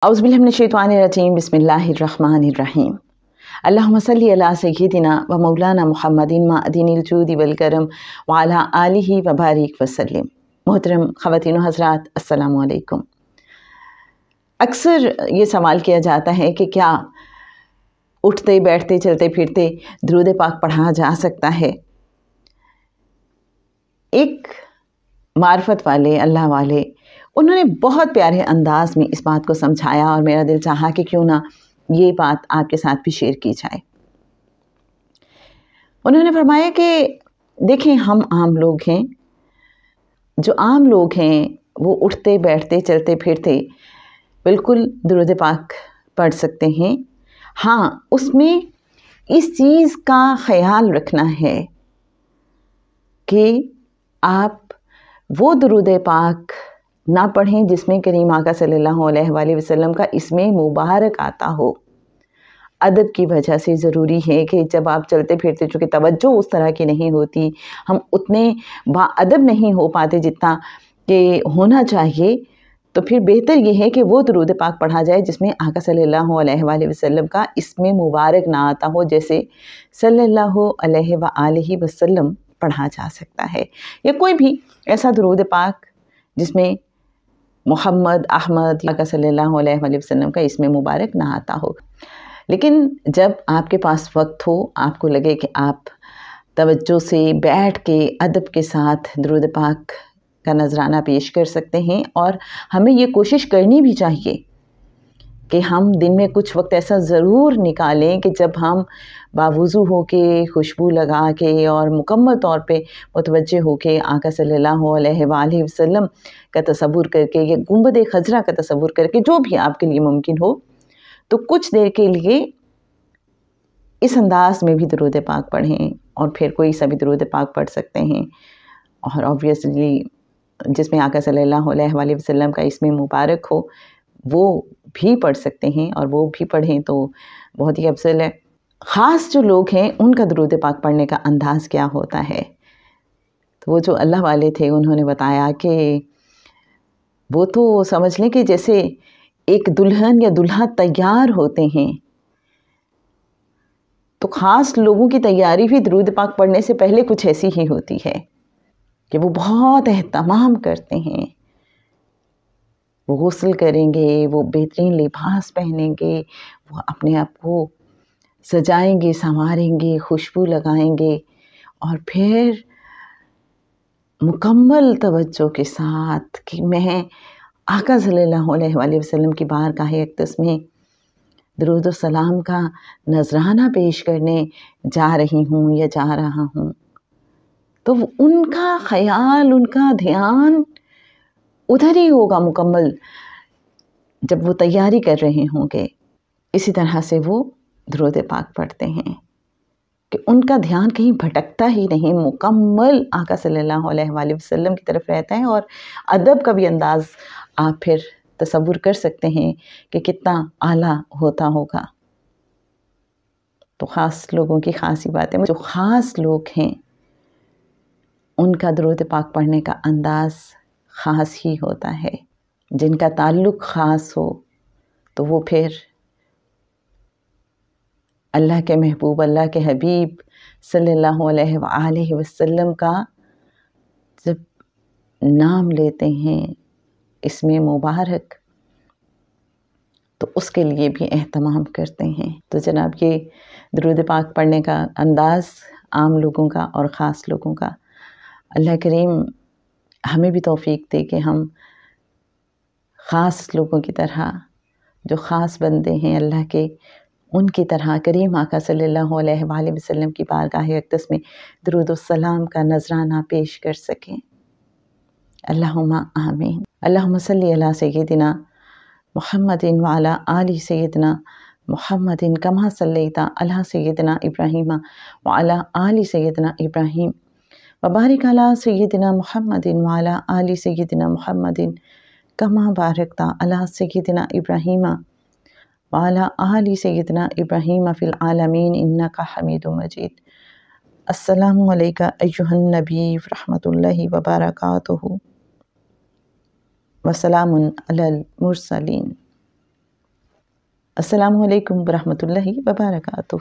औज़ुबिल्लाहि मिनश्शैतानिर्रजीम बिस्मिल्लाहिर्रहमानिर्रहीम। अल्लाहुम्मा सल्लि अला सय्यिदिना व मौलाना मुहम्मदिन मअदिनिल जूदि वल करम व अला आलिहि व बारिक वसल्लिम। मोहतरम ख़वातीन व हज़रात, अस्सलामु अलैकुम। अक्सर ये सवाल किया जाता है कि क्या उठते बैठते चलते फिरते दुरूद पाक पढ़ा जा सकता है। एक मार्फत वाले अल्लाह वाले उन्होंने बहुत प्यारे अंदाज में इस बात को समझाया और मेरा दिल चाहा कि क्यों ना ये बात आपके साथ भी शेयर की जाए। उन्होंने फरमाया कि देखें, हम आम लोग हैं, जो आम लोग हैं वो उठते बैठते चलते फिरते बिल्कुल दुरूद पाक पढ़ सकते हैं। हाँ, उसमें इस चीज़ का ख्याल रखना है कि आप वो दुरूद पाक ना पढ़ें जिसमें करीम आका सल्लल्लाहु अलैहि वसल्लम का इसमें मुबारक आता हो। अदब की वजह से ज़रूरी है कि जब आप चलते फिरते, चूँकि तवज्जो उस तरह की नहीं होती, हम उतने बाअदब नहीं हो पाते जितना कि होना चाहिए, तो फिर बेहतर ये है कि वो दुरूद पाक पढ़ा जाए जिसमें आका सल्लल्लाहु अलैहि वसल्लम का इसमें मुबारक ना आता हो, जैसे सल्लल्लाहु अलैहि वसल्लम पढ़ा जा सकता है, या कोई भी ऐसा दुरूद पाक जिसमें मोहम्मद अहमद आका सल्लल्लाहु अलैहि वसल्लम का इसमें मुबारक ना आता हो। लेकिन जब आपके पास वक्त हो, आपको लगे कि आप तवज्जो से बैठ के अदब के साथ दुरूद पाक का नजराना पेश कर सकते हैं, और हमें ये कोशिश करनी भी चाहिए कि हम दिन में कुछ वक्त ऐसा ज़रूर निकालें कि जब हम बावुज़ू हो के, खुशबू लगा के और मुकम्मल तौर पे मुतवज्जे हो के आका सल्लल्लाहु अलैहि वसल्लम का तसव्वुर करके या गुंबद खजरा का तसव्वुर करके, जो भी आपके लिए मुमकिन हो, तो कुछ देर के लिए इस अंदाज में भी दुरूद पाक पढ़ें, और फिर कोई सा भी दुरूद पाक पढ़ सकते हैं। और ऑब्वियसली जिसमें आका सल्लल्लाहु अलैहि वसल्लम का इसमें मुबारक हो वो भी पढ़ सकते हैं, और वो भी पढ़ें तो बहुत ही अफजल है। ख़ास जो लोग हैं उनका दुरूद पाक पढ़ने का अंदाज़ क्या होता है, तो वो जो अल्लाह वाले थे उन्होंने बताया कि वो तो समझ लें कि जैसे एक दुल्हन या दुल्हा तैयार होते हैं, तो ख़ास लोगों की तैयारी भी दुरूद पाक पढ़ने से पहले कुछ ऐसी ही होती है कि वो बहुत एहतमाम करते हैं। वो गुस्ल करेंगे, वो बेहतरीन लिबास पहनेंगे, वो अपने आप को सजाएंगे, संवारेंगे, खुशबू लगाएंगे, और फिर मुकम्मल तवज्जो के साथ कि मैं आका सल्लल्लाहु अलैहि वसल्लम की बारगाह अक़दस में दुरूद व सलाम का नजराना पेश करने जा रही हूँ या जा रहा हूँ, तो उनका ख़याल, उनका ध्यान उधर ही होगा मुकम्मल जब वो तैयारी कर रहे होंगे। इसी तरह से वो दुरूद पाक पढ़ते हैं कि उनका ध्यान कहीं भटकता ही नहीं, मुकम्मल आका सल्लल्लाहु अलैहि वसल्लम की तरफ रहता है। और अदब का भी अंदाज़ आप फिर तसव्वुर कर सकते हैं कि कितना आला होता होगा। तो ख़ास लोगों की ख़ास ही बात है, जो ख़ास लोग हैं उनका दुरूद पाक पढ़ने का अंदाज़ ख़ास ही होता है। जिनका ताल्लुक़ ख़ास हो तो वो फिर अल्लाह के महबूब, अल्लाह के हबीब सल्लल्लाहु अलैहि वसल्लम का जब नाम लेते हैं इसमें मुबारक, तो उसके लिए भी एहतमाम करते हैं। तो जनाब, ये दुरूद पाक पढ़ने का अंदाज़ आम लोगों का और ख़ास लोगों का, अल्लाह करीम हमें भी तौफ़ीक दे कि हम ख़ास लोगों की तरह, जो ख़ास बंदे हैं अल्लाह के, उनकी तरह करीम आका सल्लल्लाहु अलैहि वसल्लम की बारगाह अक़दस में दुरूद व सलाम का नजराना पेश कर सकें। अल्लाहुम्मा आमीन। अल्लाहुम्मा सल्लि अला सय्यिदिना मुहम्मदिन व अला आलि सय्यिदिना मुहम्मदिन कमा सल्लैता अला सय्यिदिना इब्राहीम व अला आलि सय्यिदिना इब्राहीम व बारिक अला सय्यिदिना मुहम्मदिन व अला आलि सय्यिदिना मुहम्मदिन कमा बारकता अला सय्यिदिना इब्राहीम व अला आलि सय्यिदिना इब्राहीम फ़िल आलमीन इन्नका हमीदुम मजीद। अस्सलामु अलैका अय्युहन नबी व रहमतुल्लाहि व बरकातुहू व सलामुन अलल मुरसलीन। السلام علیکم ورحمۃ اللہ وبرکاتہ۔